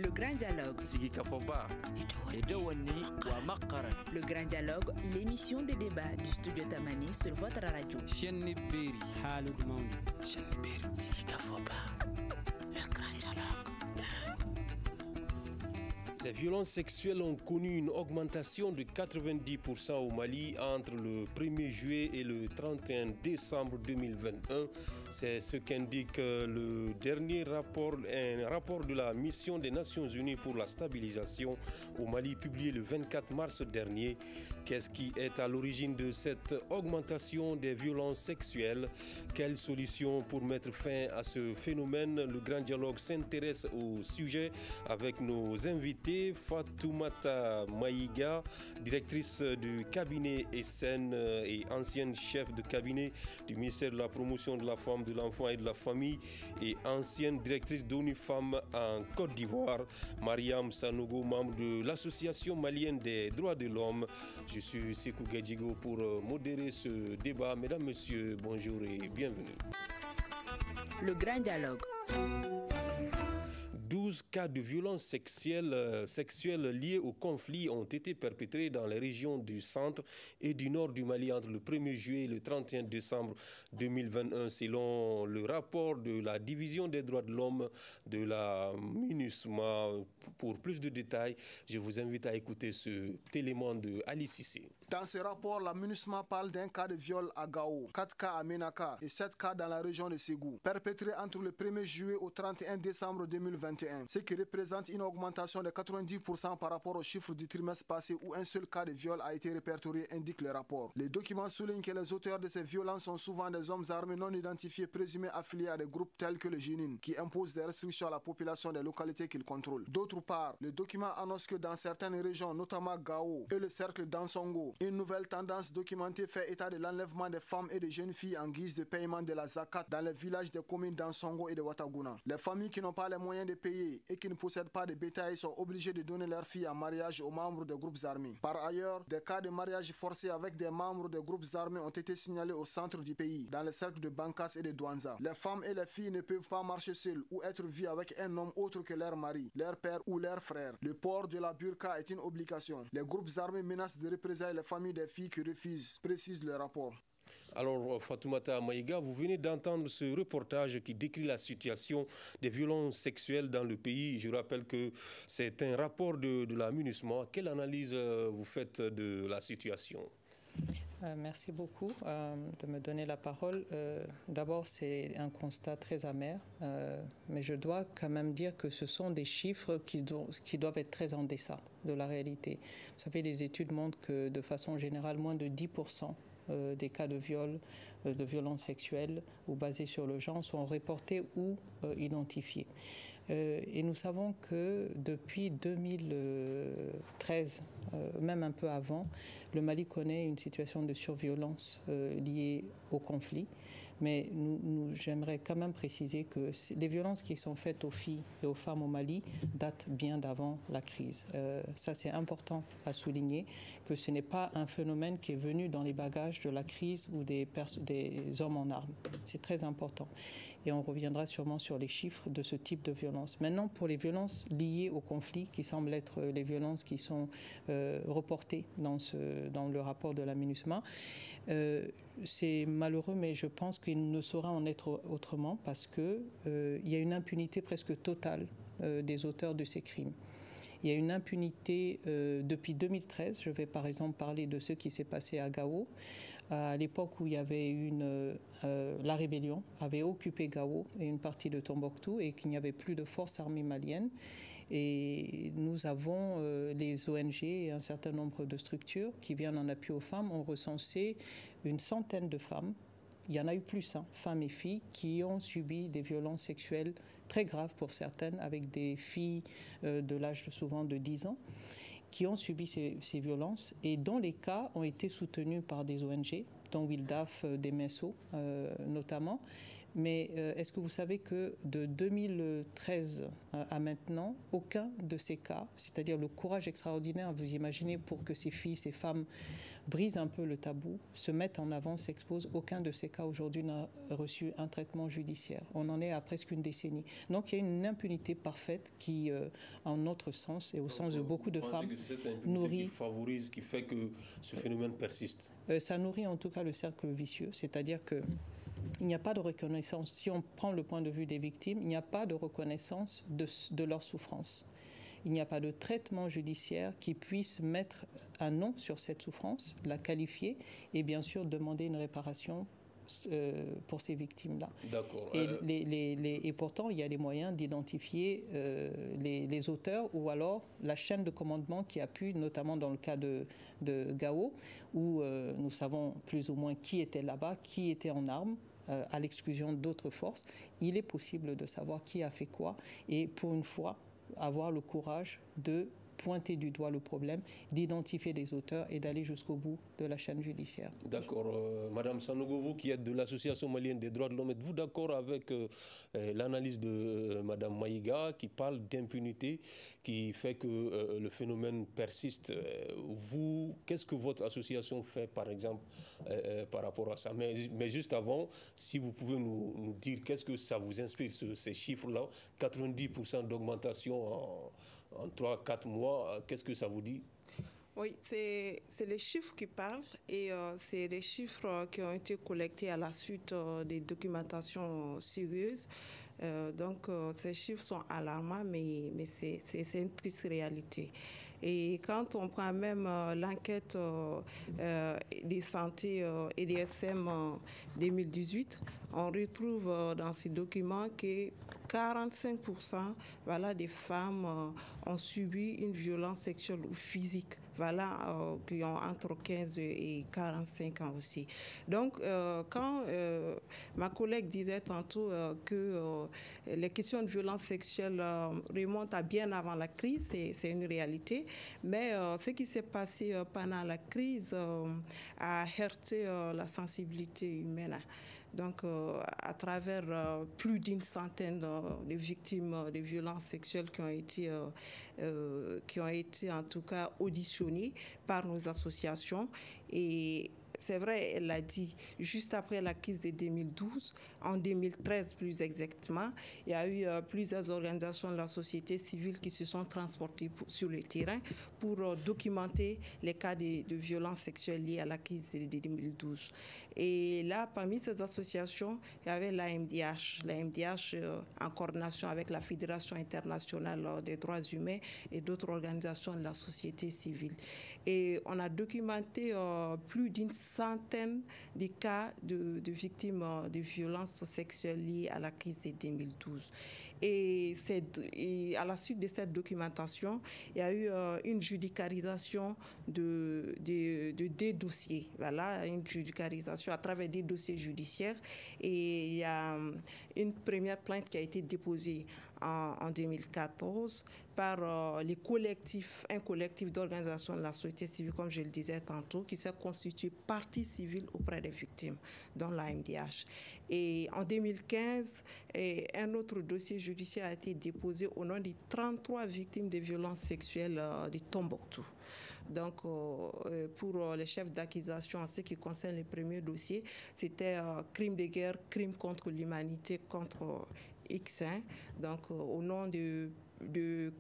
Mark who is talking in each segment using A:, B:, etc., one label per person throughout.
A: Le Grand Dialogue. Le Grand Dialogue, l'émission de débat du studio Tamani sur votre radio. Le Grand Dialogue.
B: Les violences sexuelles ont connu une augmentation de 90% au Mali entre le 1er juillet et le 31 décembre 2021. C'est ce qu'indique le dernier rapport, un rapport de la mission des Nations Unies pour la stabilisation au Mali, publié le 24 mars dernier. Qu'est-ce qui est à l'origine de cette augmentation des violences sexuelles? Quelles solutions pour mettre fin à ce phénomène? Le Grand Dialogue s'intéresse au sujet avec nos invités. Fatoumata Maïga, directrice du cabinet SN et ancienne chef de cabinet du ministère de la promotion de la femme, de l'enfant et de la famille et ancienne directrice d'ONU Femmes en Côte d'Ivoire. Mariam Sanogo, membre de l'Association malienne des droits de l'homme. Je suis Sekou Gadjigo pour modérer ce débat. Mesdames, Messieurs, bonjour et bienvenue.
A: Le Grand Dialogue.
B: 12 cas de violences sexuelles liées au conflit ont été perpétrés dans les régions du centre et du nord du Mali entre le 1er juillet et le 31 décembre 2021, selon le rapport de la Division des droits de l'homme de la MINUSMA. Pour plus de détails, je vous invite à écouter ce élément de Ali Cissé.
C: Dans ce rapport, la MINUSMA parle d'un cas de viol à Gao, 4 cas à Menaka et 7 cas dans la région de Ségou, perpétrés entre le 1er juillet au 31 décembre 2021. Ce qui représente une augmentation de 90% par rapport au chiffre du trimestre passé où un seul cas de viol a été répertorié, indique le rapport. Les documents soulignent que les auteurs de ces violences sont souvent des hommes armés non identifiés présumés affiliés à des groupes tels que le Jénine, qui imposent des restrictions à la population des localités qu'ils contrôlent. D'autre part, le document annonce que dans certaines régions, notamment Gao et le cercle d'Ansongo, une nouvelle tendance documentée fait état de l'enlèvement des femmes et des jeunes filles en guise de paiement de la zakat dans les villages des communes d'Ansongo et de Wataguna. Les familles qui n'ont pas les moyens de payer et qui ne possèdent pas de bétail sont obligés de donner leurs filles en mariage aux membres de groupes armés. Par ailleurs, des cas de mariage forcé avec des membres de groupes armés ont été signalés au centre du pays, dans le cercle de Bankas et de Douanza. Les femmes et les filles ne peuvent pas marcher seules ou être vues avec un homme autre que leur mari, leur père ou leur frère. Le port de la burqa est une obligation. Les groupes armés menacent de représailles les familles des filles qui refusent, précise le rapport.
B: Alors, Fatoumata Maïga, vous venez d'entendre ce reportage qui décrit la situation des violences sexuelles dans le pays. Je rappelle que c'est un rapport de la MINUSMA. Quelle analyse vous faites de la situation?
D: Merci beaucoup de me donner la parole. D'abord, c'est un constat très amer, mais je dois quand même dire que ce sont des chiffres qui doivent être très en deçà de la réalité. Vous savez, les études montrent que de façon générale, moins de 10% des cas de viol, de violences sexuelles ou basées sur le genre sont reportés ou identifiés. Et nous savons que depuis 2013, même un peu avant, le Mali connaît une situation de surviolence liée au conflit. Mais j'aimerais quand même préciser que les violences qui sont faites aux filles et aux femmes au Mali datent bien d'avant la crise. Ça, c'est important à souligner, que ce n'est pas un phénomène qui est venu dans les bagages de la crise ou des hommes en armes. C'est très important. Et on reviendra sûrement sur les chiffres de ce type de violence. Maintenant, pour les violences liées au conflit, qui semblent être les violences qui sont reportées dans le rapport de la MINUSMA, c'est malheureux, mais je pense qu'il ne saura en être autrement parce qu'il y a une impunité presque totale des auteurs de ces crimes. Il y a une impunité depuis 2013. Je vais par exemple parler de ce qui s'est passé à Gao. À l'époque où il y avait la rébellion avait occupé Gao et une partie de Tombouctou et qu'il n'y avait plus de forces armées maliennes. Et nous avons les ONG et un certain nombre de structures qui viennent en appui aux femmes ont recensé une centaine de femmes. Il y en a eu plus, femmes et filles, qui ont subi des violences sexuelles très graves pour certaines, avec des filles de l'âge souvent de 10 ans, qui ont subi ces violences et dont les cas ont été soutenus par des ONG, dont WILDAF, des MESO notamment, Mais est-ce que vous savez que de 2013 à maintenant, aucun de ces cas, c'est-à-dire le courage extraordinaire, vous imaginez, pour que ces filles, ces femmes brisent un peu le tabou, se mettent en avant, s'exposent, aucun de ces cas aujourd'hui n'a reçu un traitement judiciaire. On en est à presque une décennie. Donc il y a une impunité parfaite qui, en notre sens et au sens de beaucoup de femmes,
B: que c'est cette impunité
D: nourrit,
B: qui favorise, qui fait que ce phénomène persiste.
D: Ça nourrit en tout cas le cercle vicieux, c'est-à-dire que il n'y a pas de reconnaissance. Si on prend le point de vue des victimes, il n'y a pas de reconnaissance de leur souffrance. Il n'y a pas de traitement judiciaire qui puisse mettre un nom sur cette souffrance, la qualifier et bien sûr demander une réparation pour ces victimes-là.
B: D'accord.
D: Et pourtant, il y a les moyens d'identifier les auteurs ou alors la chaîne de commandement qui a pu, notamment dans le cas de Gao, où nous savons plus ou moins qui était là-bas, qui était en armes, à l'exclusion d'autres forces. Il est possible de savoir qui a fait quoi et pour une fois, avoir le courage de pointer du doigt le problème, d'identifier les auteurs et d'aller jusqu'au bout de la chaîne judiciaire.
B: D'accord. Madame Sanogo, vous qui êtes de l'Association malienne des droits de l'homme, êtes-vous d'accord avec l'analyse de Madame Maïga qui parle d'impunité, qui fait que le phénomène persiste? Vous, qu'est-ce que votre association fait, par exemple, par rapport à ça? Mais juste avant, si vous pouvez nous dire qu'est-ce que ça vous inspire, ces chiffres-là, 90% d'augmentation en 3-4 mois, qu'est-ce que ça vous dit?
E: Oui, c'est les chiffres qui parlent et c'est les chiffres qui ont été collectés à la suite des documentations sérieuses. Donc ces chiffres sont alarmants, mais c'est une triste réalité. Et quand on prend même l'enquête des santé et des SM 2018, on retrouve dans ces documents que 45% des femmes ont subi une violence sexuelle ou physique. Qui ont entre 15 et 45 ans aussi. Donc, quand ma collègue disait tantôt que les questions de violence sexuelle remontent à bien avant la crise, c'est une réalité. Mais ce qui s'est passé pendant la crise a heurté la sensibilité humaine. Donc, à travers plus d'une centaine de victimes de violences sexuelles qui ont été en tout cas auditionnées par nos associations. Et c'est vrai, elle l'a dit, juste après la crise de 2012, en 2013 plus exactement, il y a eu plusieurs organisations de la société civile qui se sont transportées sur le terrain pour documenter les cas de violences sexuelles liées à la crise de 2012. Et là, parmi ces associations, il y avait l'AMDH en coordination avec la Fédération internationale des droits humains et d'autres organisations de la société civile. Et on a documenté plus d'une centaine de cas de victimes de violences sexuelles liées à la crise de 2012. Et à la suite de cette documentation, il y a eu une judiciarisation des dossiers. Voilà, une judiciarisation à travers des dossiers judiciaires. Et il y a une première plainte qui a été déposée en 2014 par un collectif d'organisations de la société civile, comme je le disais tantôt, qui s'est constitué partie civile auprès des victimes, dont la MDH. Et en 2015, un autre dossier judiciaire a été déposé au nom de 33 victimes de violences sexuelles de Tombouctou. Donc, pour les chefs d'accusation, en ce qui concerne les premiers dossiers, c'était crime de guerre, crime contre l'humanité, contre X1, donc au nom de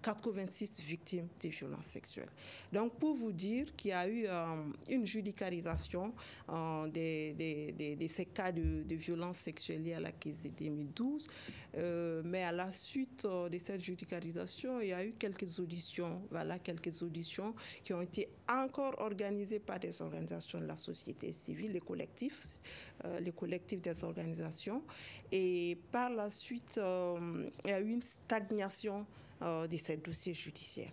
E: 86 victimes de violences sexuelles. Donc, pour vous dire qu'il y a eu une judiciarisation de ces cas de violences sexuelles liées à la crise de 2012, mais à la suite de cette judiciarisation, il y a eu quelques auditions, quelques auditions qui ont été encore organisées par des organisations de la société civile, les collectifs des organisations. Et par la suite, il y a eu une stagnation de ces dossiers judiciaires.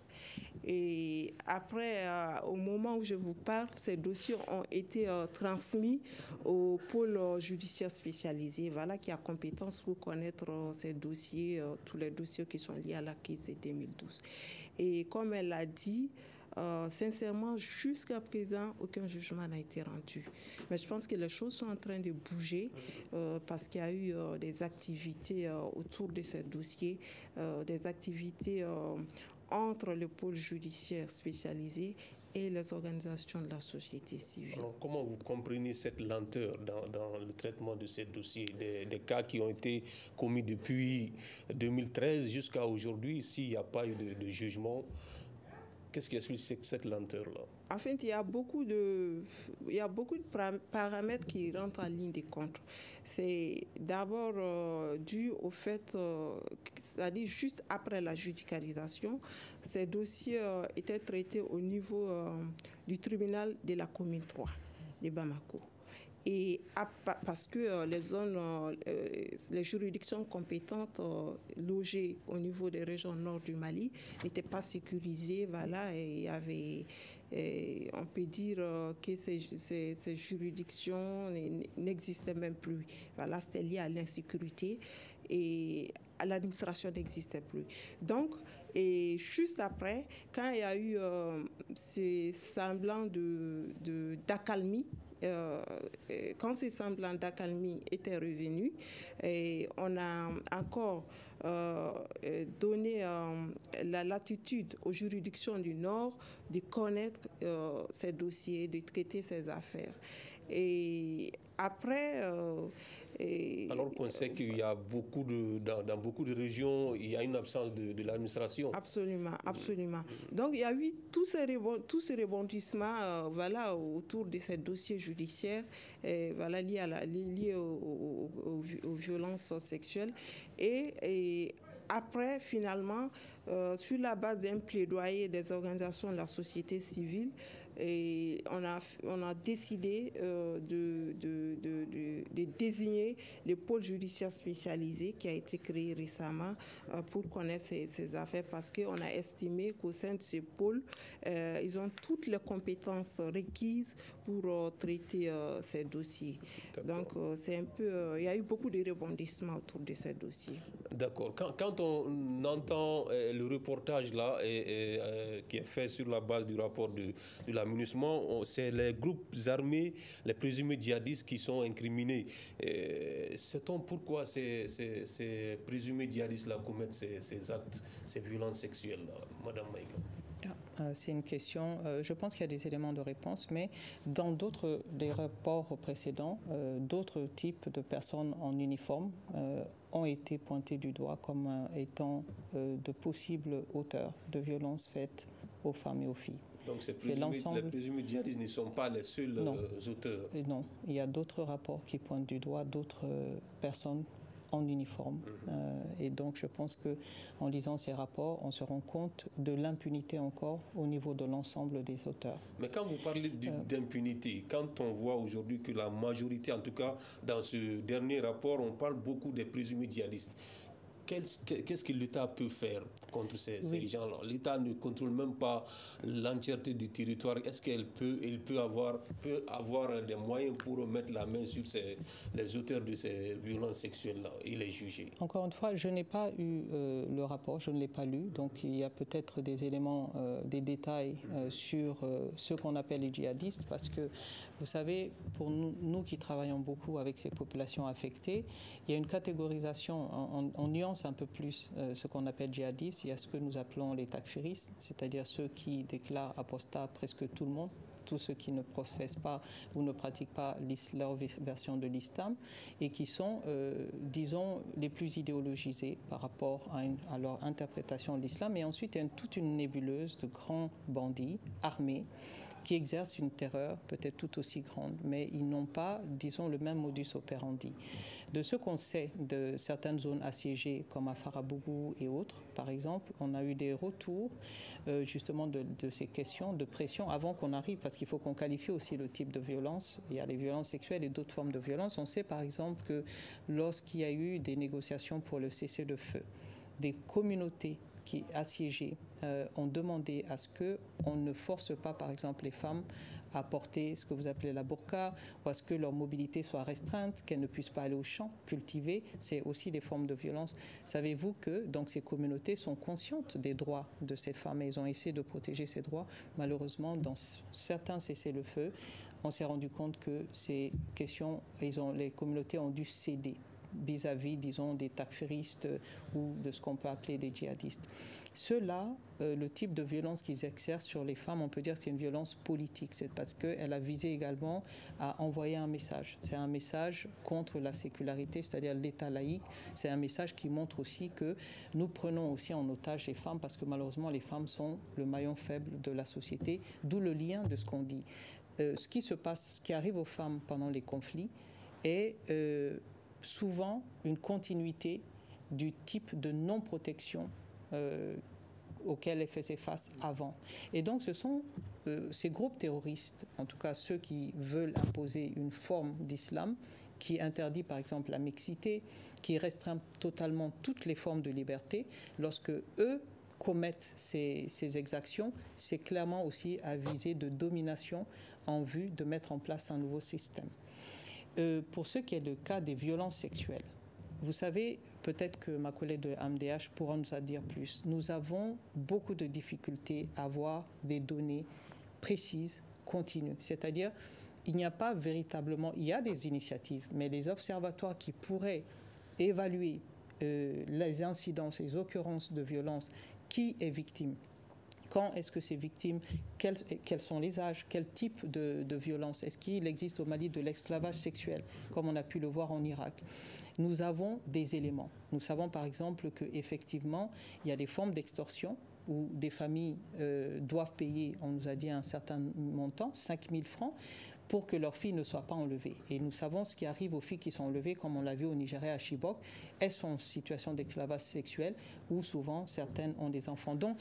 E: Et après, au moment où je vous parle, ces dossiers ont été transmis au pôle judiciaire spécialisé, qui a compétence pour connaître ces dossiers, tous les dossiers qui sont liés à la crise de 2012. Et comme elle l'a dit, sincèrement, jusqu'à présent, aucun jugement n'a été rendu. Mais je pense que les choses sont en train de bouger parce qu'il y a eu des activités autour de ce dossier, des activités entre le pôle judiciaire spécialisé et les organisations de la société civile.
B: Alors, comment vous comprenez cette lenteur dans le traitement de ces dossiers, des cas qui ont été commis depuis 2013 jusqu'à aujourd'hui, s'il n'y a pas eu de jugement? Qu'est-ce qui explique cette lenteur-là?
E: En fait, il y a beaucoup de paramètres qui rentrent en ligne de compte. C'est d'abord dû au fait, c'est-à-dire juste après la judiciarisation, ces dossiers étaient traités au niveau du tribunal de la commune 3 de Bamako. Et parce que les juridictions compétentes logées au niveau des régions nord du Mali n'étaient pas sécurisées, voilà, et il y avait, on peut dire que ces juridictions n'existaient même plus. Voilà, c'était lié à l'insécurité et l'administration n'existait plus. Donc, et juste après, quand il y a eu ces semblants d'accalmie, quand ces semblants d'accalmie étaient revenus, on a encore donné la latitude aux juridictions du Nord de connaître ces dossiers, de traiter ces affaires. Et après...
B: alors qu'on sait qu'il y a dans beaucoup de régions, il y a une absence de l'administration.
E: Absolument, absolument. Donc il y a eu tous ces rebondissements voilà, autour de ces dossiers judiciaires voilà, liés aux violences sexuelles. Et après, finalement, sur la base d'un plaidoyer des organisations de la société civile, et on a décidé de désigner le pôle judiciaire spécialisé qui a été créé récemment pour connaître ces affaires parce qu'on a estimé qu'au sein de ce pôle, ils ont toutes les compétences requises pour traiter ces dossiers. Donc, c'est un peu, il y a eu beaucoup de rebondissements autour de ces dossiers.
B: D'accord. Quand on entend le reportage là qui est fait sur la base du rapport de la MINUSMA, c'est les groupes armés, les présumés djihadistes qui sont incriminés. Sait-on pourquoi ces présumés djihadistes-là commettent ces actes, ces violences sexuelles-là, Madame Maïga?
D: C'est une question, je pense qu'il y a des éléments de réponse, mais dans des rapports précédents, d'autres types de personnes en uniforme ont été pointés du doigt comme étant de possibles auteurs de violences faites aux femmes et aux filles.
B: Donc les présumés djihadistes ne sont pas les seuls auteurs?
D: Non, il y a d'autres rapports qui pointent du doigt d'autres personnes en uniforme. Et donc je pense qu'en lisant ces rapports, on se rend compte de l'impunité encore au niveau de l'ensemble des auteurs.
B: Mais quand vous parlez d'impunité, quand on voit aujourd'hui que la majorité, en tout cas dans ce dernier rapport, on parle beaucoup des présumés djihadistes. Qu'est-ce que l'État peut faire contre ces gens-là? L'État ne contrôle même pas l'entièreté du territoire. Est-ce qu'il peut avoir des moyens pour mettre la main sur les auteurs de ces violences sexuelles-là et les juger?
D: Encore une fois, je n'ai pas eu le rapport, je ne l'ai pas lu. Donc il y a peut-être des éléments, des détails sur ce qu'on appelle les djihadistes, parce que vous savez, pour nous qui travaillons beaucoup avec ces populations affectées, il y a une catégorisation, on nuance un peu plus ce qu'on appelle djihadistes. Il y a ce que nous appelons les takfiristes, c'est-à-dire ceux qui déclarent apostat presque tout le monde, tous ceux qui ne professent pas ou ne pratiquent pas leur version de l'islam et qui sont, disons, les plus idéologisés par rapport à leur interprétation de l'islam. Et ensuite, il y a toute une nébuleuse de grands bandits armés qui exercent une terreur peut-être tout aussi grande, mais ils n'ont pas, disons, le même modus operandi. De ce qu'on sait de certaines zones assiégées, comme à Farabougou et autres, par exemple, on a eu des retours justement de ces questions de pression avant qu'on arrive, parce qu'il faut qu'on qualifie aussi le type de violence. Il y a les violences sexuelles et d'autres formes de violence. On sait par exemple que lorsqu'il y a eu des négociations pour le cessez-le-feu, des communautés qui assiégées ont demandé à ce qu'on ne force pas, par exemple, les femmes à porter ce que vous appelez la burqa, ou à ce que leur mobilité soit restreinte, qu'elles ne puissent pas aller au champ, cultiver. C'est aussi des formes de violence. Savez-vous que donc, ces communautés sont conscientes des droits de ces femmes et ils ont essayé de protéger ces droits. Malheureusement, dans certains cessez-le-feu, on s'est rendu compte que ces questions, les communautés ont dû céder vis-à-vis, disons, des takfiristes ou de ce qu'on peut appeler des djihadistes. Ceux-là, le type de violence qu'ils exercent sur les femmes, on peut dire que c'est une violence politique. C'est parce qu'elle a visé également à envoyer un message. C'est un message contre la sécularité, c'est-à-dire l'État laïque. C'est un message qui montre aussi que nous prenons aussi en otage les femmes parce que malheureusement, les femmes sont le maillon faible de la société, d'où le lien de ce qu'on dit. Ce qui se passe, ce qui arrive aux femmes pendant les conflits est souvent une continuité du type de non-protection auquel elles faisaient face avant. Et donc ce sont ces groupes terroristes, en tout cas ceux qui veulent imposer une forme d'islam, qui interdit par exemple la mixité, qui restreint totalement toutes les formes de liberté, lorsque eux commettent ces exactions, c'est clairement aussi à viser de domination en vue de mettre en place un nouveau système. Pour ce qui est le cas des violences sexuelles, vous savez, peut-être que ma collègue de MDH pourra nous en dire plus. Nous avons beaucoup de difficultés à avoir des données précises, continues. C'est-à-dire, il n'y a pas véritablement, il y a des initiatives, mais les observatoires qui pourraient évaluer les incidences, les occurrences de violences, qui est victime, quand est-ce que ces victimes, quels sont les âges, quel type de violence, est-ce qu'il existe au Mali de l'esclavage sexuel, comme on a pu le voir en Irak. Nous avons des éléments. Nous savons par exemple qu'effectivement, il y a des formes d'extorsion où des familles doivent payer, on nous a dit un certain montant, 5 000 francs, pour que leurs filles ne soient pas enlevées. Et nous savons ce qui arrive aux filles qui sont enlevées, comme on l'a vu au Nigeria, à Chibok. Elles sont en situation d'esclavage sexuel, où souvent certaines ont des enfants. Donc,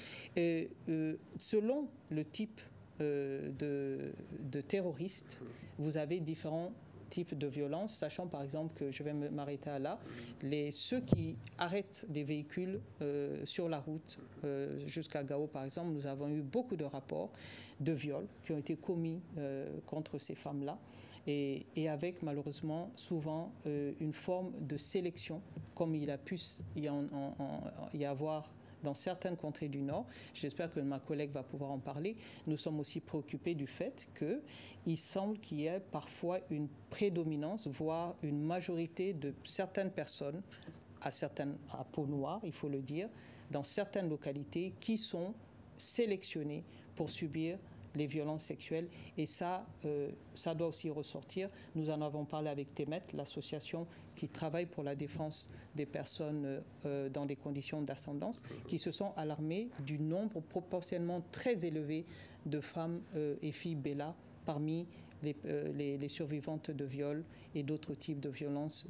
D: selon le type de terroristes, vous avez différents types de violences, sachant par exemple que, je vais m'arrêter à là, ceux qui arrêtent des véhicules sur la route jusqu'à Gao par exemple, nous avons eu beaucoup de rapports de viols qui ont été commis contre ces femmes-là et avec malheureusement souvent une forme de sélection comme il a pu y avoir dans certaines contrées du Nord. J'espère que ma collègue va pouvoir en parler. Nous sommes aussi préoccupés du fait qu'il semble qu'il y ait parfois une prédominance, voire une majorité de certaines personnes, à peau noire, il faut le dire, dans certaines localités, qui sont sélectionnées pour subir les violences sexuelles. Et ça doit aussi ressortir. Nous en avons parlé avec Temet, l'association qui travaille pour la défense des personnes dans des conditions d'ascendance, qui se sont alarmées du nombre proportionnellement très élevé de femmes et filles Bella parmi les survivantes de viols et d'autres types de violences,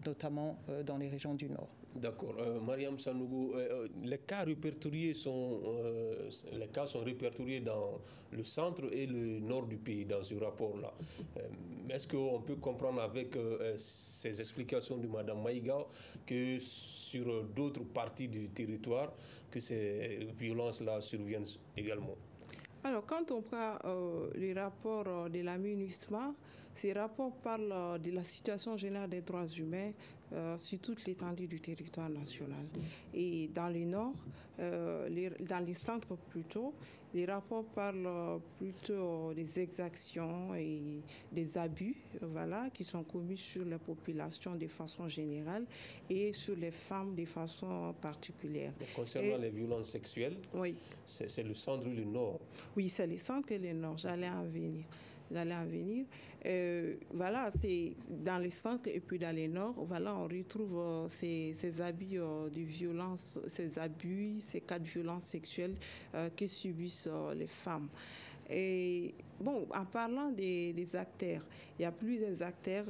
D: notamment dans les régions du Nord.
B: D'accord. Mariam Sanougou, les cas sont répertoriés dans le centre et le nord du pays dans ce rapport-là. Est-ce qu'on peut comprendre avec ces explications de Mme Maïga que sur d'autres parties du territoire, que ces violences-là surviennent également?
E: Alors, quand on prend les rapports de la MINUSMA, ces rapports parlent de la situation générale des droits humains sur toute l'étendue du territoire national. Et dans le nord, dans les centres plutôt, les rapports parlent plutôt des exactions et des abus qui sont commis sur la population de façon générale et sur les femmes de façon particulière.
B: Concernant les violences sexuelles,
E: oui.
B: C'est le centre et le nord.
E: Oui, c'est le centre et le nord. J'allais en venir. C'est dans les centres et puis dans les nord, on retrouve ces abus de violence, ces abus, ces cas de violence sexuelle que subissent les femmes. Et bon, en parlant des acteurs, il y a plusieurs acteurs.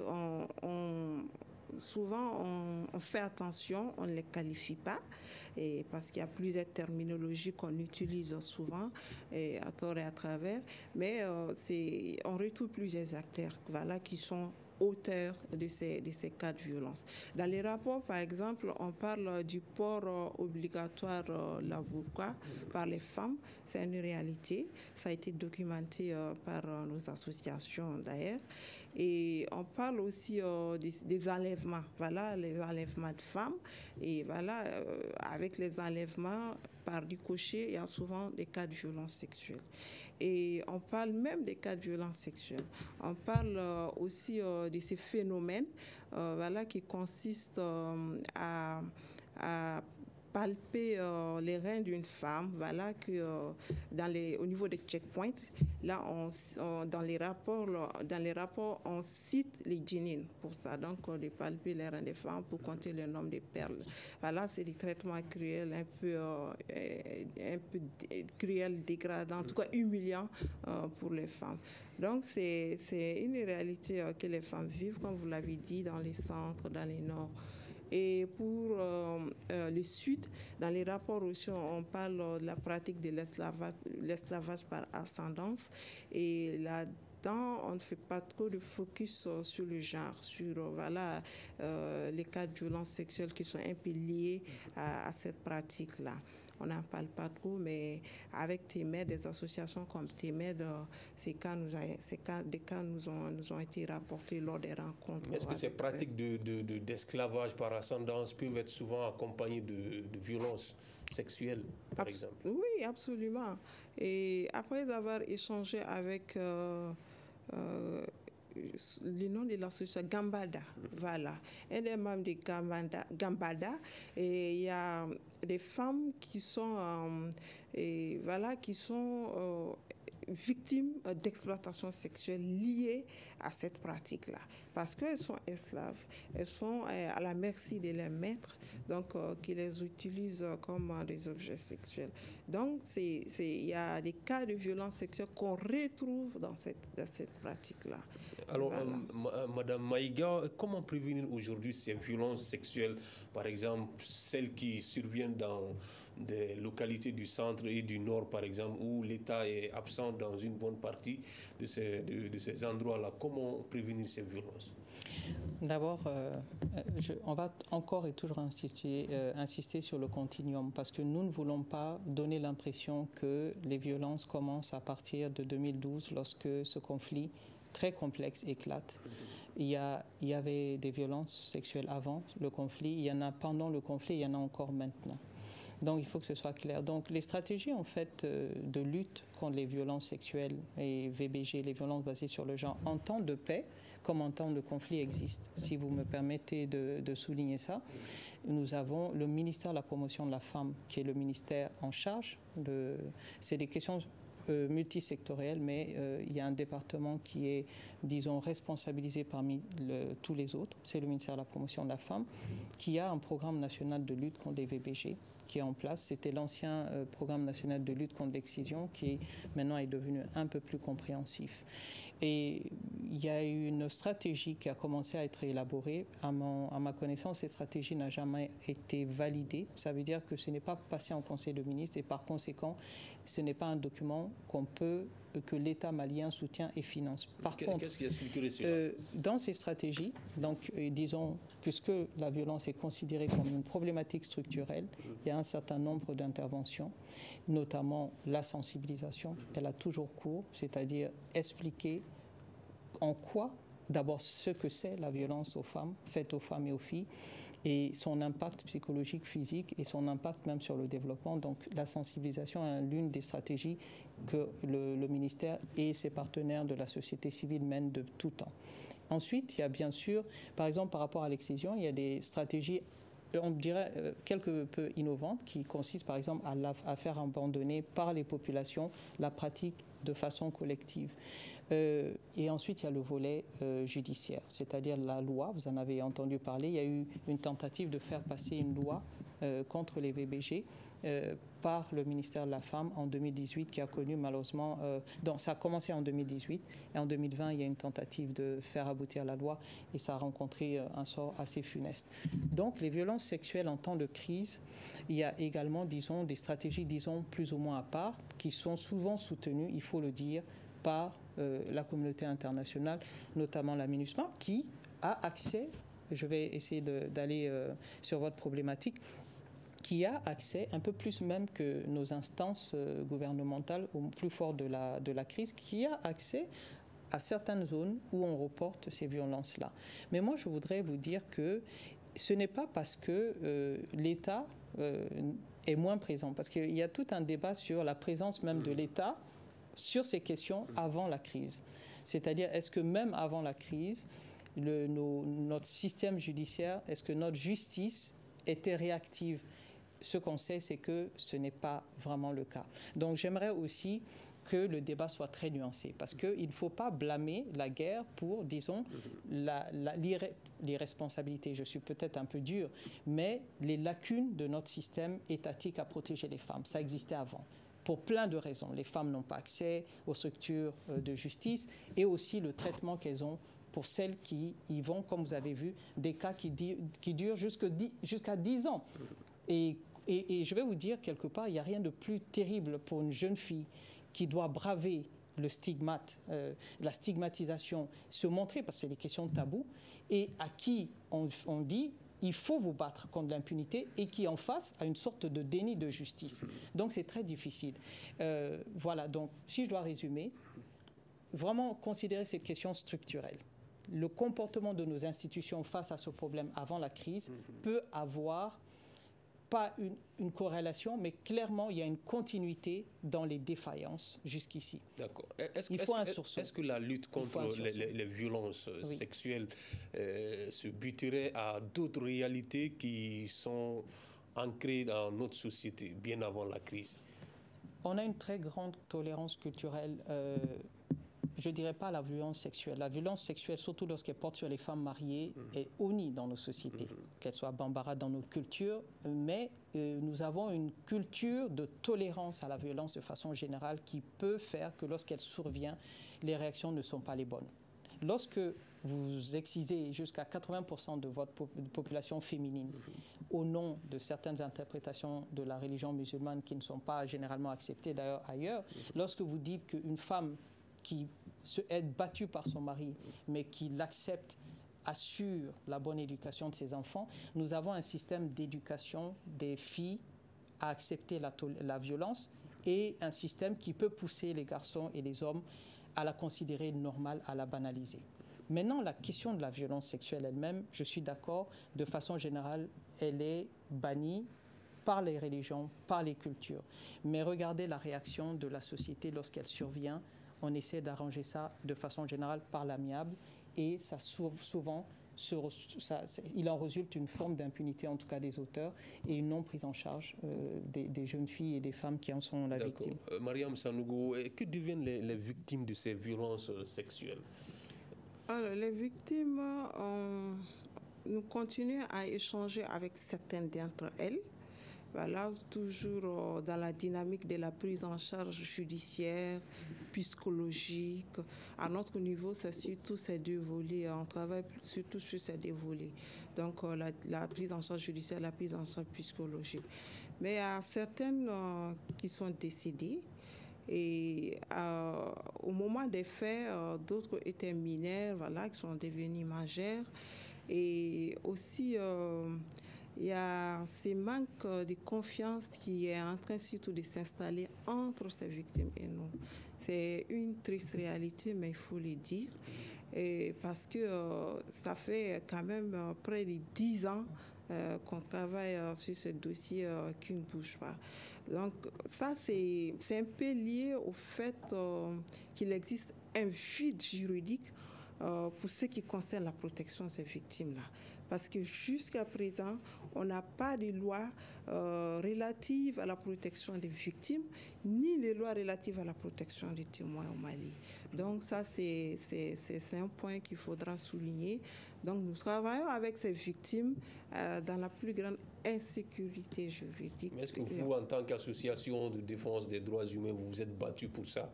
E: Souvent, on fait attention, on ne les qualifie pas, parce qu'il y a plusieurs terminologies qu'on utilise souvent, à tort et à travers, mais on retrouve plusieurs acteurs qui sont auteurs de ces cas de violence. Dans les rapports, par exemple, on parle du port obligatoire de la burqa par les femmes. C'est une réalité. Ça a été documenté par nos associations d'ailleurs. Et on parle aussi des enlèvements. Voilà, les enlèvements de femmes. Et voilà, avec les enlèvements, par ricochet, il y a souvent des cas de violence sexuelle. Et on parle même des cas de violence sexuelle. On parle aussi de ces phénomènes voilà, qui consistent à palper les reins d'une femme, voilà, que au niveau des checkpoints, là, dans les rapports, on cite les djinines pour ça, donc de palper les reins des femmes pour compter le nombre de perles. Voilà, c'est des traitements cruels, un peu cruels, dégradants, en tout cas humiliants pour les femmes. Donc, c'est une réalité que les femmes vivent, comme vous l'avez dit, dans les centres, dans les nords. Et pour le Sud, dans les rapports aussi, on parle de la pratique de l'esclavage par ascendance. Et là-dedans, on ne fait pas trop de focus sur le genre, sur voilà, les cas de violence sexuelle qui sont un peu liés à cette pratique-là. On n'en parle pas trop, mais avec TEMED, des associations comme TEMED, des cas nous ont été rapportés lors des rencontres.
B: Est-ce que ces pratiques d'esclavage par ascendance peuvent être souvent accompagnées de violences sexuelles, par exemple?
E: Oui, absolument. Et après avoir échangé avec le nom de l'association Gambada, voilà. Elle est membre de Gambada, et il y a des femmes qui sont, victimes d'exploitation sexuelle liée à cette pratique-là. Parce qu'elles sont esclaves, elles sont à la merci de leurs maîtres, donc qui les utilisent comme des objets sexuels. Donc, il y a des cas de violence sexuelle qu'on retrouve dans cette pratique-là.
B: Alors, voilà. Madame Maïga, comment prévenir aujourd'hui ces violences sexuelles, par exemple celles qui surviennent dans des localités du centre et du nord, par exemple, où l'État est absent dans une bonne partie de ces endroits-là? Comment prévenir ces violences?
D: D'abord, on va encore et toujours insister sur le continuum, parce que nous ne voulons pas donner l'impression que les violences commencent à partir de 2012, lorsque ce conflit très complexe éclate. Il y avait des violences sexuelles avant le conflit, il y en a pendant le conflit, il y en a encore maintenant. Donc il faut que ce soit clair. Donc les stratégies en fait de lutte contre les violences sexuelles et VBG, les violences basées sur le genre, en temps de paix comme en temps de conflit existent. Si vous me permettez de souligner ça, nous avons le ministère de la promotion de la femme, qui est le ministère en charge c'est des questions multisectorielles, mais il y a un département qui est, disons, responsabilisé parmi tous les autres, c'est le ministère de la promotion de la femme, qui a un programme national de lutte contre les VBG qui est en place. C'était l'ancien programme national de lutte contre l'excision qui maintenant est devenu un peu plus compréhensif. Et il y a eu une stratégie qui a commencé à être élaborée. À ma connaissance, cette stratégie n'a jamais été validée. Ça veut dire que ce n'est pas passé en Conseil de ministres et par conséquent, ce n'est pas un document que l'État malien soutient et finance. Par contre,
B: qu'est-ce qui expliquerait cela?
D: Dans ces stratégies, donc disons, puisque la violence est considérée comme une problématique structurelle, il y a un certain nombre d'interventions, notamment la sensibilisation. Elle a toujours cours, c'est-à-dire expliquer en quoi, d'abord, ce que c'est la violence aux femmes, faite aux femmes et aux filles, et son impact psychologique, physique et son impact même sur le développement. Donc la sensibilisation est l'une des stratégies que le ministère et ses partenaires de la société civile mènent de tout temps. Ensuite, il y a bien sûr, par exemple par rapport à l'excision, il y a des stratégies, on dirait, quelque peu innovantes qui consistent par exemple à faire abandonner par les populations la pratique de façon collective. Et ensuite, il y a le volet judiciaire, c'est-à-dire la loi, vous en avez entendu parler, il y a eu une tentative de faire passer une loi contre les VBG par le ministère de la Femme en 2018 qui a connu malheureusement... donc ça a commencé en 2018 et en 2020, il y a une tentative de faire aboutir la loi et ça a rencontré un sort assez funeste. Donc les violences sexuelles en temps de crise, il y a également, disons, des stratégies, disons, plus ou moins à part qui sont souvent soutenues, il faut le dire, par la communauté internationale, notamment la MINUSMA, qui a accès, je vais essayer d'aller sur votre problématique, qui a accès, un peu plus même que nos instances gouvernementales, au plus fort de la crise, qui a accès à certaines zones où on reporte ces violences-là. Mais moi, je voudrais vous dire que ce n'est pas parce que l'État est moins présent, parce qu'il y a tout un débat sur la présence même de l'État sur ces questions avant la crise. C'est-à-dire, est-ce que même avant la crise, notre système judiciaire, est-ce que notre justice était réactive? Ce qu'on sait, c'est que ce n'est pas vraiment le cas. Donc j'aimerais aussi que le débat soit très nuancé, parce qu'il ne faut pas blâmer la guerre pour, disons, l'irresponsabilité. Je suis peut-être un peu dur, mais les lacunes de notre système étatique à protéger les femmes, ça existait avant. Pour plein de raisons. Les femmes n'ont pas accès aux structures de justice et aussi le traitement qu'elles ont pour celles qui y vont, comme vous avez vu, des cas qui durent jusqu'à 10 ans. Et je vais vous dire, quelque part, il n'y a rien de plus terrible pour une jeune fille qui doit braver le stigmate, la stigmatisation, se montrer, parce que c'est des questions de tabou, et à qui on dit il faut vous battre contre l'impunité, et qui en face a une sorte de déni de justice. Donc c'est très difficile. Voilà, donc si je dois résumer, vraiment considérer cette question structurelle. Le comportement de nos institutions face à ce problème avant la crise peut avoir pas une corrélation, mais clairement, il y a une continuité dans les défaillances jusqu'ici.
B: D'accord.
D: Il faut un sursaut.
B: Est-ce que la lutte contre les violences sexuelles se buterait à d'autres réalités qui sont ancrées dans notre société bien avant la crise?
D: On a une très grande tolérance culturelle. Je ne dirais pas la violence sexuelle. La violence sexuelle, surtout lorsqu'elle porte sur les femmes mariées, est honnie dans nos sociétés, qu'elle soit bambara dans nos cultures, mais nous avons une culture de tolérance à la violence de façon générale qui peut faire que lorsqu'elle survient, les réactions ne sont pas les bonnes. Lorsque vous excisez jusqu'à 80% de votre population féminine au nom de certaines interprétations de la religion musulmane qui ne sont pas généralement acceptées d'ailleurs ailleurs, lorsque vous dites qu'une femme qui est battue par son mari, mais qui l'accepte, assure la bonne éducation de ses enfants, nous avons un système d'éducation des filles à accepter la violence et un système qui peut pousser les garçons et les hommes à la considérer normale, à la banaliser. Maintenant, la question de la violence sexuelle elle-même, je suis d'accord, de façon générale, elle est bannie par les religions, par les cultures. Mais regardez la réaction de la société lorsqu'elle survient. On essaie d'arranger ça de façon générale par l'amiable et ça souvent, il en résulte une forme d'impunité, en tout cas des auteurs, et une non prise en charge des jeunes filles et des femmes qui en sont la victime.
B: Mariam Sanogo, que deviennent les victimes de ces violences sexuelles?
E: Alors, les victimes, nous continuons à échanger avec certaines d'entre elles. Voilà, toujours dans la dynamique de la prise en charge judiciaire, psychologique. À notre niveau, c'est surtout ces deux volets. On travaille surtout sur ces deux volets. Donc, la prise en charge judiciaire, la prise en charge psychologique. Mais il y a certaines qui sont décédées. Et au moment des faits, d'autres étaient mineures, voilà, qui sont devenues majeures. Et aussi, il y a ce manque de confiance qui est en train surtout de s'installer entre ces victimes et nous. C'est une triste réalité, mais il faut le dire. Et parce que ça fait quand même près de 10 ans qu'on travaille sur ce dossier qui ne bouge pas. Donc ça, c'est un peu lié au fait qu'il existe un vide juridique pour ce qui concerne la protection de ces victimes-là. Parce que jusqu'à présent, on n'a pas de loi relative à la protection des victimes, ni de loi relative à la protection des témoins au Mali. Donc ça, c'est un point qu'il faudra souligner. Donc nous travaillons avec ces victimes dans la plus grande insécurité juridique.
B: Mais est-ce que vous, en tant qu'association de défense des droits humains, vous vous êtes battu pour ça,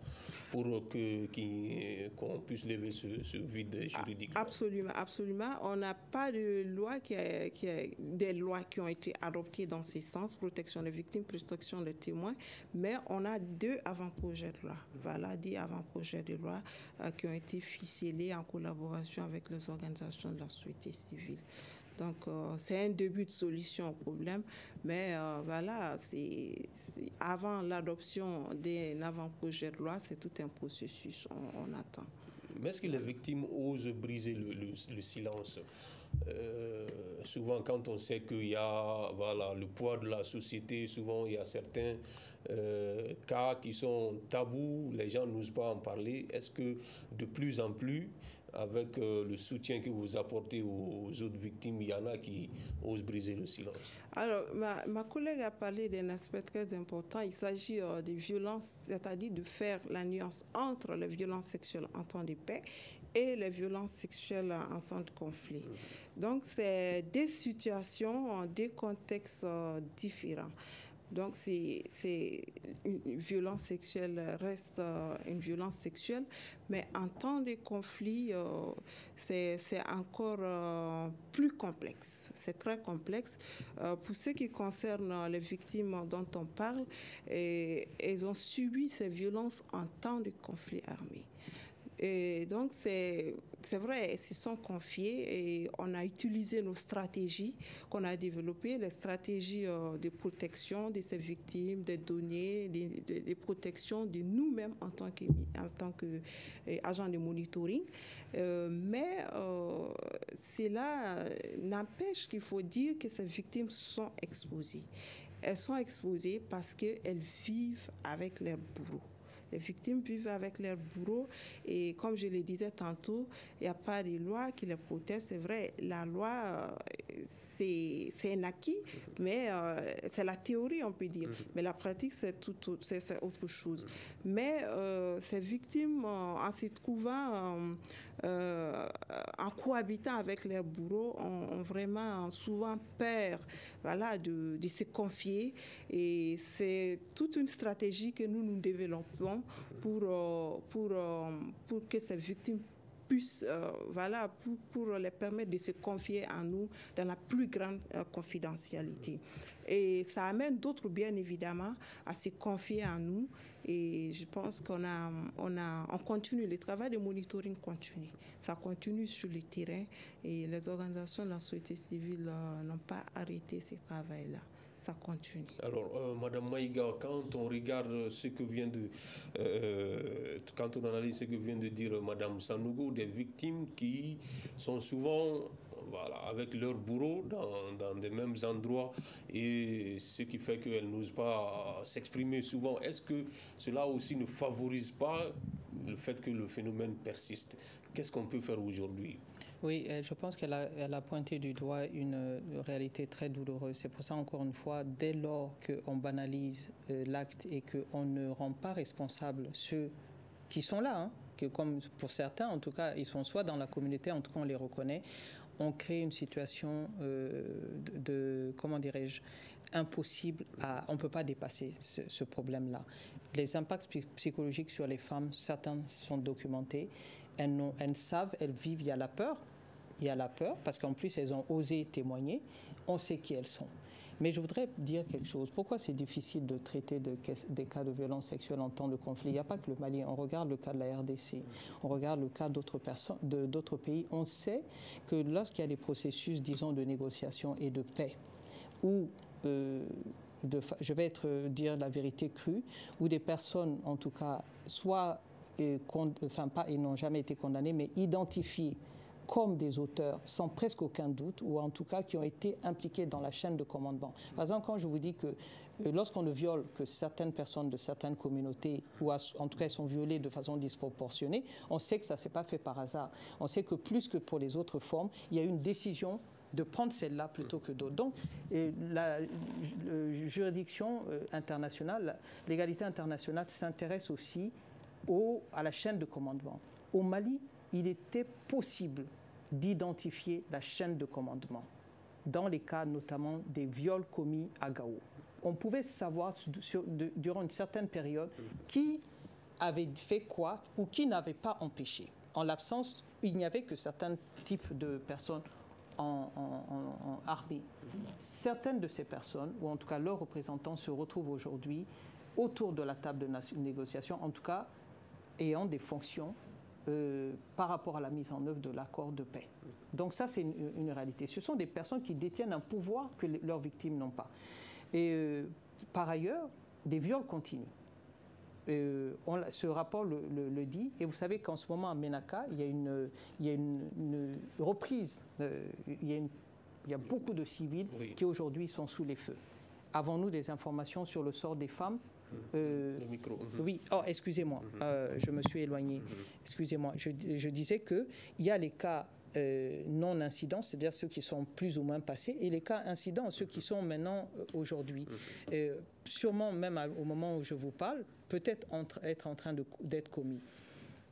B: pour qu'on puisse lever ce vide juridique?
E: Absolument, absolument. On n'a pas de loi des lois qui ont été adoptées dans ce sens, protection des victimes, protection des témoins, mais on a 2 avant-projets de loi. Voilà, 10 avant-projets de loi qui ont été ficelés en collaboration avec les organisations de la société civile. Donc, c'est un début de solution au problème, mais voilà, avant l'adoption d'un avant-projet de loi, c'est tout un processus, on attend.
B: Mais est-ce que les victimes osent briser le silence? Souvent, quand on sait qu'il y a le poids de la société, souvent il y a certains cas qui sont tabous, les gens n'osent pas en parler. Est-ce que de plus en plus, avec le soutien que vous apportez aux autres victimes, il y en a qui osent briser le silence?
E: Alors, ma collègue a parlé d'un aspect très important. Il s'agit des violences, c'est-à-dire de faire la nuance entre les violences sexuelles en temps de paix et les violences sexuelles en temps de conflit. Donc, c'est des situations, des contextes différents. Donc, une violence sexuelle reste une violence sexuelle, mais en temps de conflit, c'est encore plus complexe. C'est très complexe. Pour ce qui concerne les victimes dont on parle, elles ont subi ces violences en temps de conflit armé. Et donc, c'est vrai, elles se sont confiées et on a utilisé nos stratégiques qu'on a développées, les stratégies de protection de ces victimes, des données, de protection de nous-mêmes en tant qu'agents de monitoring. Mais cela n'empêche qu'il faut dire que ces victimes sont exposées. Elles sont exposées parce qu'elles vivent avec leurs bourreaux. Les victimes vivent avec leurs bourreaux et comme je le disais tantôt, il n'y a pas de loi qui les protège. C'est vrai, la loi, c'est un acquis, mais c'est la théorie, on peut dire. Mais la pratique, c'est autre chose. Mais ces victimes, en se trouvant, en cohabitant avec leurs bourreaux, ont vraiment souvent peur de se confier. Et c'est toute une stratégie que nous développons pour que ces victimes puissent, pour les permettre de se confier à nous dans la plus grande confidentialité. Et ça amène d'autres, bien évidemment, à se confier à nous. Et je pense qu'on continue, le travail de monitoring continue. Ça continue sur le terrain et les organisations de la société civile n'ont pas arrêté ce travail-là. Ça continue.
B: Alors, Madame Maïga, quand on regarde ce que vient quand on analyse ce que vient de dire Madame Sanogo, des victimes qui sont souvent avec leurs bourreaux dans des mêmes endroits et ce qui fait qu'elles n'osent pas s'exprimer souvent. Est-ce que cela aussi ne favorise pas le fait que le phénomène persiste? Qu'est-ce qu'on peut faire aujourd'hui?
D: Oui, je pense qu'elle a pointé du doigt une réalité très douloureuse. C'est pour ça, encore une fois, dès lors qu'on banalise l'acte et qu'on ne rend pas responsables ceux qui sont là, que comme pour certains, en tout cas, ils sont soit dans la communauté, en tout cas on les reconnaît, on crée une situation comment dirais-je, impossible on ne peut pas dépasser ce problème-là. Les impacts psychologiques sur les femmes, certains sont documentés. Elles savent, elles vivent, il y a la peur parce qu'en plus elles ont osé témoigner, on sait qui elles sont. Mais je voudrais dire quelque chose. Pourquoi c'est difficile de traiter des cas de violence sexuelle en temps de conflit? Il n'y a pas que le Mali. On regarde le cas de la RDC, on regarde le cas d'autres pays. On sait que lorsqu'il y a des processus, disons, de négociation et de paix, où je vais dire la vérité crue, où des personnes, en tout cas, soit ils n'ont jamais été condamnés, mais identifiés comme des auteurs sans presque aucun doute, ou en tout cas qui ont été impliqués dans la chaîne de commandement. Par exemple, quand je vous dis que lorsqu'on ne viole que certaines personnes de certaines communautés, ou en tout cas elles sont violées de façon disproportionnée, on sait que ça ne s'est pas fait par hasard. On sait que plus que pour les autres formes, il y a eu une décision de prendre celle-là plutôt que d'autres. Donc, la juridiction internationale, l'égalité internationale s'intéresse aussi à la chaîne de commandement. Au Mali, il était possible d'identifier la chaîne de commandement, dans les cas notamment des viols commis à Gao. On pouvait savoir durant une certaine période qui avait fait quoi ou qui n'avait pas empêché. En l'absence, il n'y avait que certains types de personnes en armée. Certaines de ces personnes, ou en tout cas leurs représentants, se retrouvent aujourd'hui autour de la table de négociation, en tout cas ayant des fonctions par rapport à la mise en œuvre de l'accord de paix. Donc ça, c'est une réalité. Ce sont des personnes qui détiennent un pouvoir que leurs victimes n'ont pas. Et par ailleurs, des viols continuent. Ce rapport le dit, et vous savez qu'en ce moment à Ménaka, il y a une reprise, il y a beaucoup de civils qui aujourd'hui sont sous les feux. Avons-nous des informations sur le sort des femmes?
B: Le micro.
D: Oui, excusez-moi, je me suis éloigné. Excusez-moi, je disais qu'il y a les cas non-incidents, c'est-à-dire ceux qui sont plus ou moins passés, et les cas incidents, ceux qui sont maintenant aujourd'hui. Sûrement, même au moment où je vous parle, peut-être être en train d'être commis.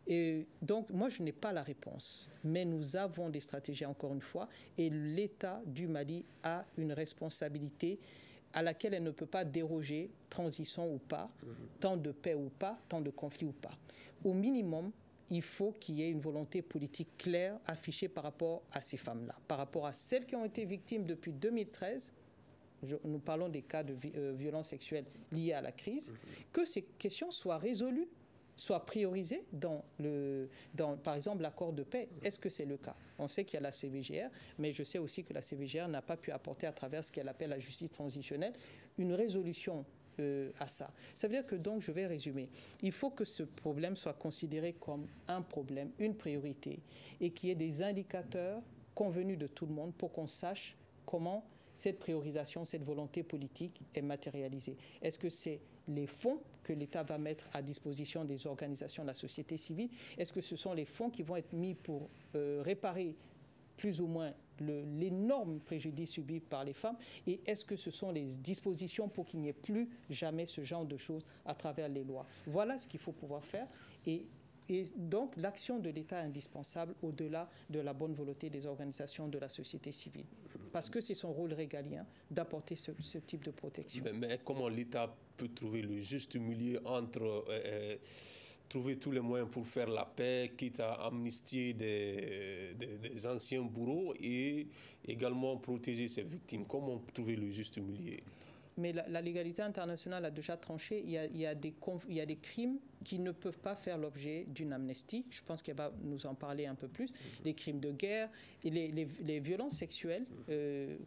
D: Et donc, moi, je n'ai pas la réponse. Mais nous avons des stratégies, encore une fois, et l'État du Mali a une responsabilité à laquelle elle ne peut pas déroger, transition ou pas, temps de paix ou pas, temps de conflit ou pas. Au minimum, il faut qu'il y ait une volonté politique claire affichée par rapport à ces femmes-là, par rapport à celles qui ont été victimes depuis 2013. Nous parlons des cas de violences sexuelles liés à la crise, que ces questions soient résolues, soient priorisées dans par exemple, l'accord de paix. Est-ce que c'est le cas? On sait qu'il y a la CVGR, mais je sais aussi que la CVGR n'a pas pu apporter à travers ce qu'elle appelle la justice transitionnelle une résolution à ça. Ça veut dire que, donc, je vais résumer. Il faut que ce problème soit considéré comme un problème, une priorité, et qu'il y ait des indicateurs convenus de tout le monde pour qu'on sache comment cette priorisation, cette volonté politique est matérialisée. Est-ce que c'est les fonds que l'État va mettre à disposition des organisations de la société civile? Est-ce que ce sont les fonds qui vont être mis pour réparer plus ou moins l'énorme préjudice subi par les femmes? Et est-ce que ce sont les dispositions pour qu'il n'y ait plus jamais ce genre de choses à travers les lois? Voilà ce qu'il faut pouvoir faire. Et donc, l'action de l'État est indispensable au-delà de la bonne volonté des organisations de la société civile. Parce que c'est son rôle régalien d'apporter ce type de protection.
B: Mais comment l'État peut trouver le juste milieu entre trouver tous les moyens pour faire la paix, quitte à amnistier des anciens bourreaux et également protéger ses victimes? Comment trouver le juste milieu?
D: Mais la légalité internationale a déjà tranché. Il y a des crimes qui ne peuvent pas faire l'objet d'une amnistie. Je pense qu'elle va nous en parler un peu plus. Les crimes de guerre et les violences sexuelles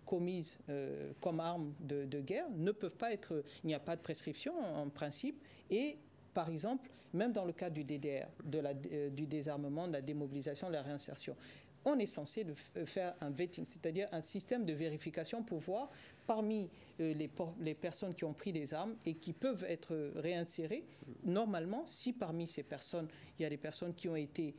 D: commises comme armes de guerre ne peuvent pas être... Il n'y a pas de prescription en principe. Et par exemple, même dans le cas du DDR, du désarmement, de la démobilisation, de la réinsertion, on est censé faire un vetting, c'est-à-dire un système de vérification pour voir parmi les personnes qui ont pris des armes et qui peuvent être réinsérées, normalement, si parmi ces personnes, il y a des personnes qui ont été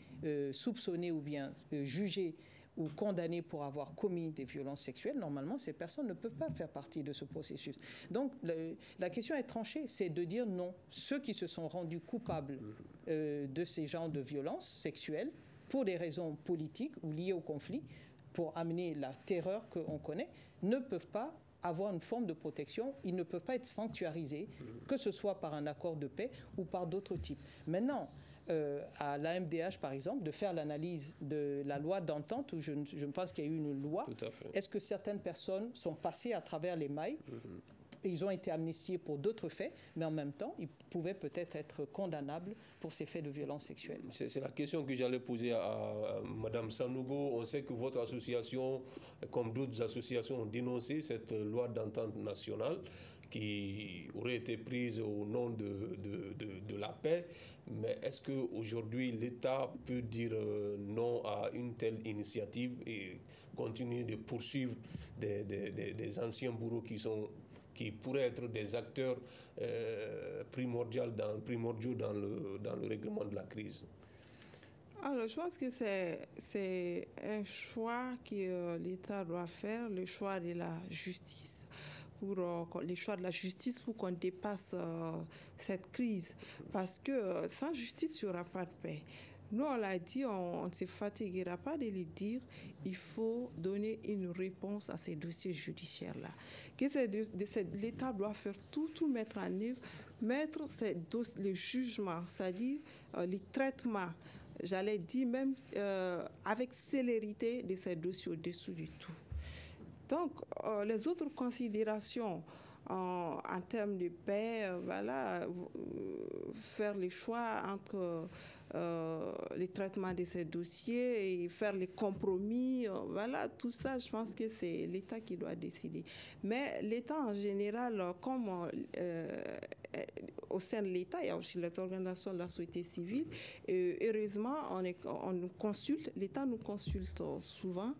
D: soupçonnées ou bien jugées ou condamnées pour avoir commis des violences sexuelles, normalement, ces personnes ne peuvent pas faire partie de ce processus. Donc, la question est tranchée, c'est de dire non. Ceux qui se sont rendus coupables de ces genres de violences sexuelles, pour des raisons politiques ou liées au conflit, pour amener la terreur qu'on connaît, ne peuvent pas avoir une forme de protection, ils ne peuvent pas être sanctuarisés, que ce soit par un accord de paix ou par d'autres types. Maintenant, à l'AMDH, par exemple, de faire l'analyse de la loi d'entente, où je pense qu'il y a eu une loi, est-ce que certaines personnes sont passées à travers les mailles? Ils ont été amnistiés pour d'autres faits, mais en même temps, ils pouvaient peut-être être condamnables pour ces faits de violence sexuelle.
B: C'est la question que j'allais poser à Mme Sanogo. On sait que votre association, comme d'autres associations, ont dénoncé cette loi d'entente nationale qui aurait été prise au nom de la paix. Mais est-ce qu'aujourd'hui, l'État peut dire non à une telle initiative et continuer de poursuivre des anciens bourreaux qui pourraient être des acteurs primordiaux dans le règlement de la crise?
E: Alors, je pense que c'est un choix que l'État doit faire, le choix de la justice. Les choix de la justice pour qu'on dépasse cette crise. Parce que sans justice, il n'y aura pas de paix. Nous, on l'a dit, on ne se fatiguera pas de le dire, il faut donner une réponse à ces dossiers judiciaires-là. L'État doit faire tout mettre en œuvre, mettre les jugements, c'est-à-dire les traitements, j'allais dire même avec célérité de ces dossiers au-dessous du tout. Donc, les autres considérations en termes de paix, faire les choix entre les traitements de ces dossiers et faire les compromis, tout ça, je pense que c'est l'État qui doit décider. Mais l'État en général, comme au sein de l'État, il y a aussi les organisations de la société civile. Et heureusement, on consulte, l'État nous consulte souvent.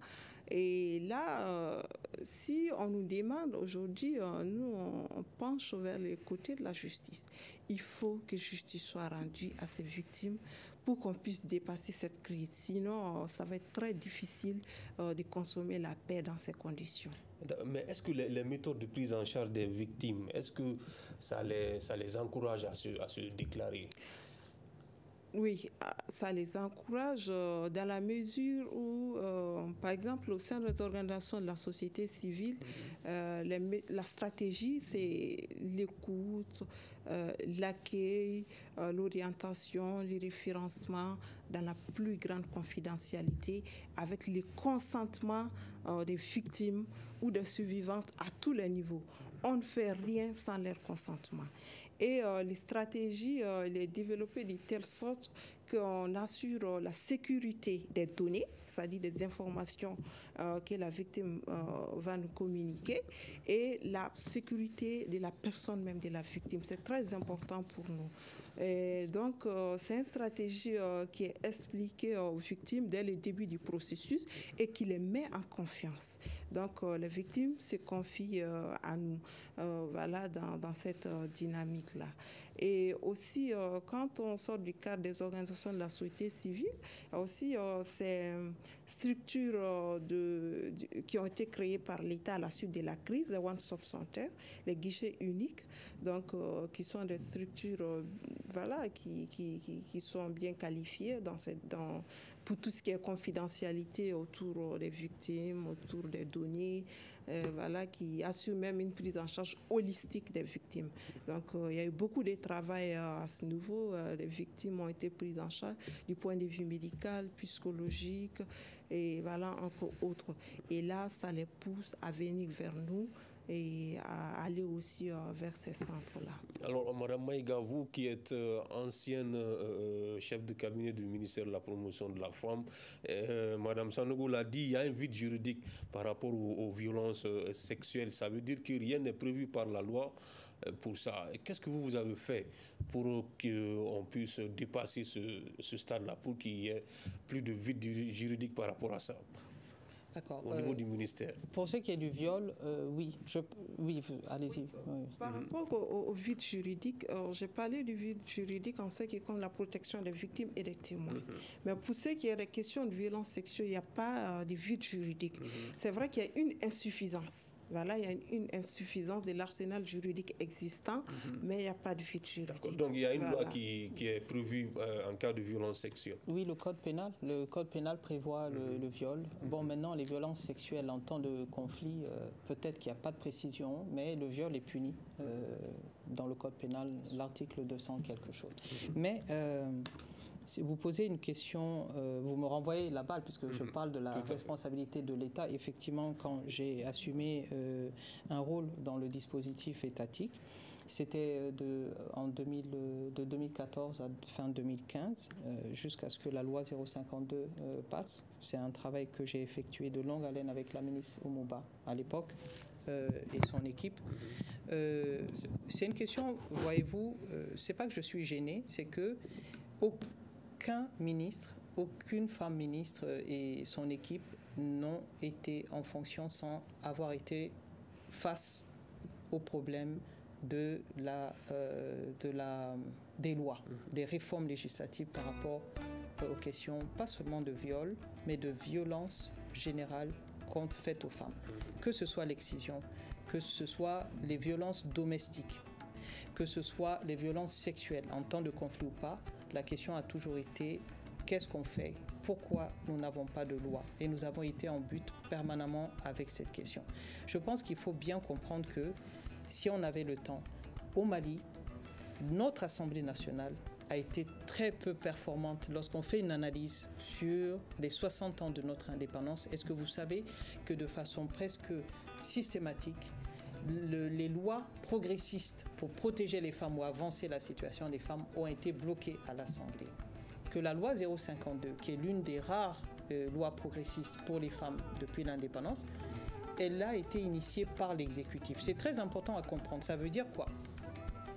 E: Et là, si on nous demande aujourd'hui, nous, on penche vers le côté de la justice. Il faut que justice soit rendue à ces victimes pour qu'on puisse dépasser cette crise. Sinon, ça va être très difficile de consommer la paix dans ces conditions.
B: Mais est-ce que les méthodes de prise en charge des victimes, est-ce que ça les encourage à se déclarer ?
E: Oui, ça les encourage dans la mesure où, par exemple, au sein des organisations de la société civile, la stratégie, c'est l'écoute, l'accueil, l'orientation, le référencement dans la plus grande confidentialité avec le consentement des victimes ou des survivantes à tous les niveaux. On ne fait rien sans leur consentement. Et les stratégies, il est développé de telle sorte qu'on assure la sécurité des données, c'est-à-dire des informations que la victime va nous communiquer, et la sécurité de la personne même de la victime. C'est très important pour nous. Et donc, c'est une stratégie qui est expliquée aux victimes dès le début du processus et qui les met en confiance. Donc, les victimes se confient à nous dans cette dynamique-là. Et aussi, quand on sort du cadre des organisations de la société civile, il y a aussi ces structures qui ont été créées par l'État à la suite de la crise, les One Stop Center, les guichets uniques, donc qui sont des structures qui sont bien qualifiées pour tout ce qui est confidentialité autour des victimes, autour des données, qui assurent même une prise en charge holistique des victimes. Donc, il y a eu beaucoup de travail à ce niveau. Les victimes ont été prises en charge du point de vue médical, psychologique, et entre autres. Et là, ça les pousse à venir vers nous et à aller aussi vers ces centres-là.
B: Alors, Mme Maïga, vous qui êtes ancienne chef de cabinet du ministère de la Promotion de la Femme, Mme Sanogo l'a dit, il y a un vide juridique par rapport aux violences sexuelles. Ça veut dire que rien n'est prévu par la loi pour ça. Qu'est-ce que vous avez fait pour qu'on puisse dépasser ce stade-là, pour qu'il y ait plus de vide juridique par rapport à ça?
D: D'accord.
B: Au niveau du ministère.
D: Pour ce qui est du viol, oui, allez-y. Oui.
E: Par rapport au vide juridique, j'ai parlé du vide juridique en ce qui concerne la protection des victimes et des témoins. Mais pour ce qui est des questions de violence sexuelle, il n'y a pas de vide juridique. C'est vrai qu'il y a une insuffisance. Il y a une insuffisance de l'arsenal juridique existant, mais il n'y a pas de vide juridique.
B: Donc il y a une loi qui est prévue en cas de violence sexuelle.
D: Oui, le code pénal prévoit le viol. Bon, maintenant, les violences sexuelles en temps de conflit, peut-être qu'il n'y a pas de précision, mais le viol est puni dans le code pénal, l'article 200 quelque chose. Mais si vous posez une question, vous me renvoyez la balle, puisque je parle de la responsabilité de l'État. Effectivement, quand j'ai assumé un rôle dans le dispositif étatique, c'était de 2014 à fin 2015, jusqu'à ce que la loi 052 passe. C'est un travail que j'ai effectué de longue haleine avec la ministre Oumouba à l'époque et son équipe. C'est une question, voyez-vous, c'est pas que je suis gênée, c'est que aucun ministre, aucune femme ministre et son équipe n'ont été en fonction sans avoir été face aux problèmes des lois, des réformes législatives par rapport aux questions, pas seulement de viol, mais de violence générale faites aux femmes. Que ce soit l'excision, que ce soit les violences domestiques, que ce soit les violences sexuelles, en temps de conflit ou pas, la question a toujours été qu'est-ce qu'on fait? Pourquoi nous n'avons pas de loi? Et nous avons été en but permanemment avec cette question. Je pense qu'il faut bien comprendre que si on avait le temps, au Mali, notre Assemblée nationale a été très peu performante lorsqu'on fait une analyse sur les 60 ans de notre indépendance. Est-ce que vous savez que de façon presque systématique, les lois progressistes pour protéger les femmes ou avancer la situation des femmes ont été bloquées à l'Assemblée? Que la loi 052, qui est l'une des rares lois progressistes pour les femmes depuis l'indépendance, elle a été initiée par l'exécutif. C'est très important à comprendre. Ça veut dire quoi?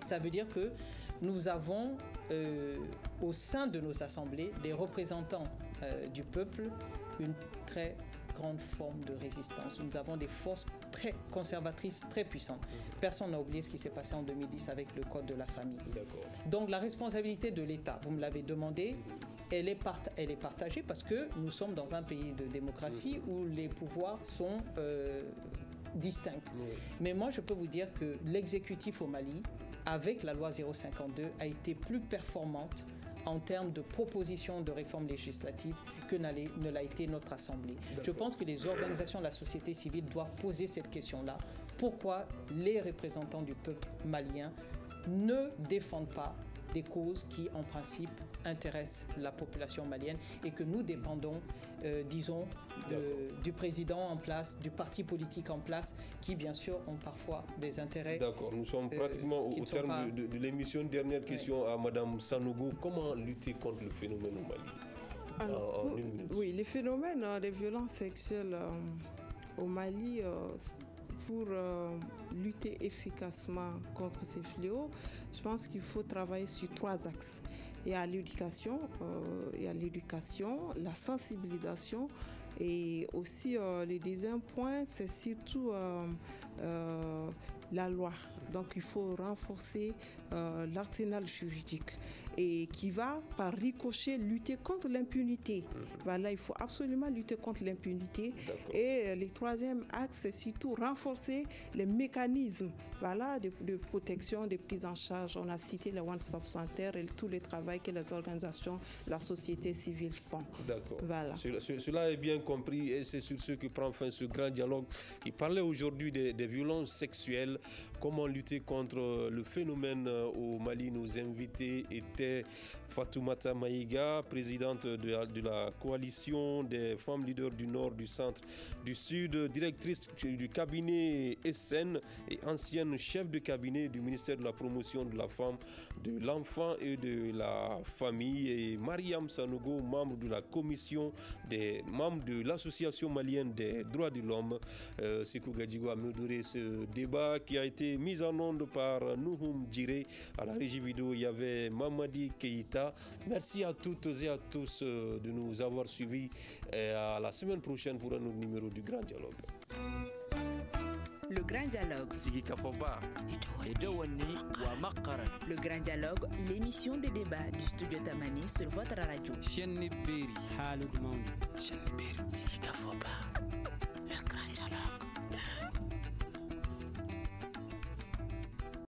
D: Ça veut dire que nous avons au sein de nos assemblées des représentants du peuple une très grande forme de résistance. Nous avons des forces très conservatrices, très puissantes. Personne n'a oublié ce qui s'est passé en 2010 avec le Code de la famille. Donc la responsabilité de l'État, vous me l'avez demandé, elle est partagée parce que nous sommes dans un pays de démocratie où les pouvoirs sont distincts. Mais moi, je peux vous dire que l'exécutif au Mali, avec la loi 052, a été plus performante en termes de propositions de réformes législatives que ne l'a été notre Assemblée. Je pense que les organisations de la société civile doivent poser cette question-là. Pourquoi les représentants du peuple malien ne défendent pas des causes qui, en principe, intéressent la population malienne et que nous dépendons, disons, du président en place, du parti politique en place, qui, bien sûr, ont parfois des intérêts.
B: D'accord, nous sommes pratiquement au terme de l'émission. Dernière question à Mme Sanogo. Comment lutter contre le phénomène au Mali?
E: Alors, oui, les phénomènes des violences sexuelles au Mali, pour lutter efficacement contre ces fléaux, je pense qu'il faut travailler sur 3 axes. Il y a l'éducation, la sensibilisation et aussi le deuxième point, c'est surtout la loi. Donc il faut renforcer l'arsenal juridique et qui va par ricochet lutter contre l'impunité. Voilà, il faut absolument lutter contre l'impunité. Et le troisième axe, c'est surtout renforcer les mécanismes, voilà, de protection, de prise en charge. On a cité le One Stop Center et tout le travail que les organisations, la société civile font.
B: D'accord.
E: Voilà.
B: Cela est bien compris et c'est sur ce que prend fin ce grand dialogue qui parlait aujourd'hui des violences sexuelles. Comment lutter contre le phénomène au Mali? Nos invités étaient Fatoumata Maïga, présidente de la coalition des femmes leaders du Nord, du Centre, du Sud, directrice du cabinet SN et ancienne chef de cabinet du ministère de la promotion de la femme, de l'enfant et de la famille, et Mariam Sanogo, membre de la commission des membres de l'association malienne des droits de l'homme. Sekou Gadjigo a modéré ce débat qui a été mis en onde par Nouhoum Djiré. À la régie vidéo, il y avait Mamadi Keïta. Merci à toutes et à tous de nous avoir suivis et à la semaine prochaine pour un autre numéro du Grand Dialogue.
A: Le Grand Dialogue. Le Grand Dialogue, l'émission des débats du studio Tamani sur votre radio.